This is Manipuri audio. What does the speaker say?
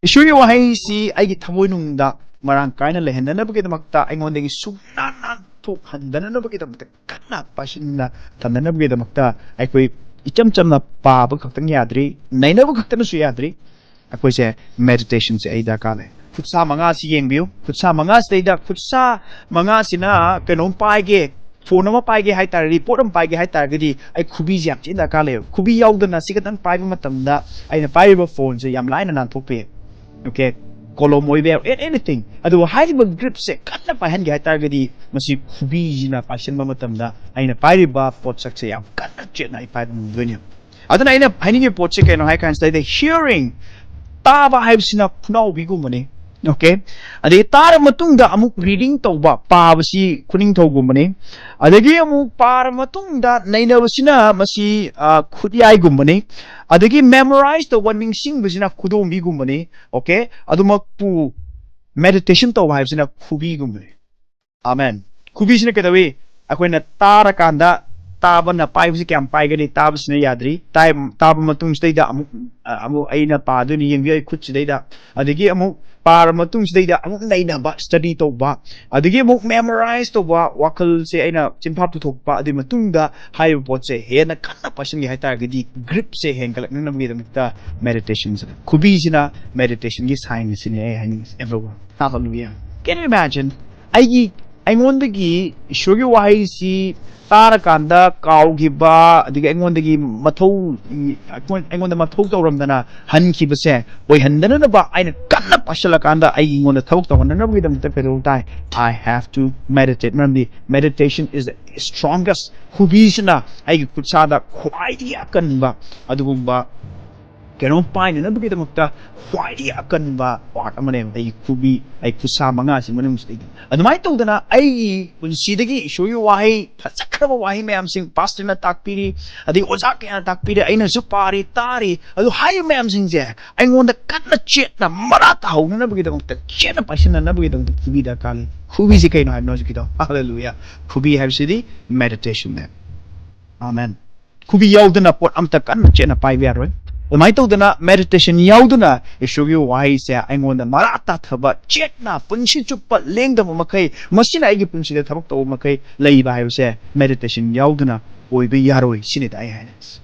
ꯏꯁꯣꯔꯒꯤ ꯋꯥꯍꯩꯁꯤ ꯑꯩꯒꯤ ꯊꯃꯣꯏꯅꯨꯡꯗ ꯃꯔꯥꯡ ꯀꯥꯏꯅ ꯂꯩꯍꯟꯅꯅꯕꯒꯤꯗꯃꯛꯇ ꯑꯩꯉꯣꯟꯗꯒꯤ ꯁꯨꯡꯅꯥꯟ ꯅꯥꯟꯊꯣꯛꯍꯟꯗꯅꯕꯒꯤꯗꯃꯛꯇ ꯀꯟꯅ ꯄꯥꯏꯁꯤꯟꯅ ꯊꯝꯅꯅꯕꯒꯤꯗꯃꯛꯇ ꯑꯩꯈꯣꯏ ꯏꯆꯝ ꯆꯝꯅ ꯄꯥꯕ ꯈꯛꯇꯪ ꯌꯥꯗ꯭ꯔꯤ ꯅꯩꯅꯕ ꯈꯛꯇꯅꯁꯨ ꯌꯥꯗ꯭ꯔꯤ ꯑꯩꯈꯣꯏꯁꯦ ꯃꯦꯗꯤꯇꯦꯁꯟꯁꯦ ꯑꯩ ꯗꯔꯀꯥꯔ ꯂꯩ ꯈꯨꯠꯁꯥ ꯃꯉꯥꯁꯤ ꯌꯦꯡꯕꯤꯌꯨ ꯈꯨꯠꯁꯥ ꯃꯉꯥꯁꯤꯗꯩꯗ ꯈꯨꯠꯁꯥ ꯃꯉꯥꯁꯤꯅ ꯀꯩꯅꯣꯝ ꯄꯥꯏꯒꯦ ꯐꯣꯟ ꯑꯃ ꯄꯥꯏꯒꯦ ꯍꯥꯏꯇꯥꯔꯒꯗꯤ ꯄꯣꯠ ꯑꯃ ꯄꯥꯏꯒꯦ ꯍꯥꯏꯇꯥꯔꯒꯗꯤ ꯑꯩ ꯈꯨꯕꯤꯁꯦ ꯌꯥꯝ ꯊꯤꯅ ꯗꯔꯀꯥꯔ ꯂꯩꯌꯦꯕ ꯈꯨꯕꯤ ꯌꯥꯎꯗꯅ ꯁꯤ ꯈꯛꯇꯪ ꯄꯥꯏꯕ ꯃꯇꯝꯗ ꯑꯩꯅ ꯄꯥꯏꯔꯤꯕ ꯐꯣꯟꯁꯦ ꯌꯥꯝ ꯂꯥꯏꯅ ꯅꯥꯟꯊꯣꯛꯄ ꯌꯥꯏ okay kolom oibe anything adu haiba grip se kanna pahange haitargadi masi khubijina paishanba matamda aina pairiba potsak se yam kanna chetna I paidum doine aduna aina haini pot se keno hai kan the hearing taba haibsina khunau bigumane okay ade tar matungda amuk reading tawba pabasi kuning thogumane adagi amuk par matungda nainabasina masi khudiyai gumane adagi memorize the one sing bisina khudom bigumane okay adumakpu meditation tawba haibsina khubi gumane amen khubi sina kedawi akoina tara kanda taba na paibsi kyam paigani taba sina yadri taba matung sida amu aina paduni yengbi ai khut sida adagi amu par matung sida amu naina ba study tawba adagi amu memorize tawba wakal se aina chimpap tu thokpa adi matungda haiba pot se hena kanna passion gi haitar gidi grip se hen kalak na mi damta meditation khubi sina meditation gi sign sini ai hani everyone hallelujah can you imagine aingondagi ishorgi wahai si tara kanda kaugiba adigi aingondagi mathau aingonda mathau tawramdana hankibase oihandana na ba aina kanna pashala kanda aingonda thabuk tawhanna bugidam ta pedal tai I have to meditate namdi meditation is the strongest hubisna aigi kutsada khwai akanba adugumba kainom paina na bugidamukta khwai akanba part amane ai kubi ai kusa manga si manung sidi adumai tawdana ai punsidagi ishoyu wahai thachakraba wahai mayam sing pastor na takpiri adi oja kya takpiri aina su pari tari adu hai mayam sing je aingonda kanna chetna marata hawna na bugidamukta chena pasina na bugidamukta kubi da kan kubi si kaino no sikido hallelujah kubi have sidi meditation there amen kubi yawdana pot amta kanna chena pai yaroi adumai tawdana meditation yawduna ishogi wahai se aingonda marata thaba chetna punshi chuppa lengdama makai masina aigi punshi da thabak taw makai leiba haibse meditation yawduna oibe yaroi sini dai haines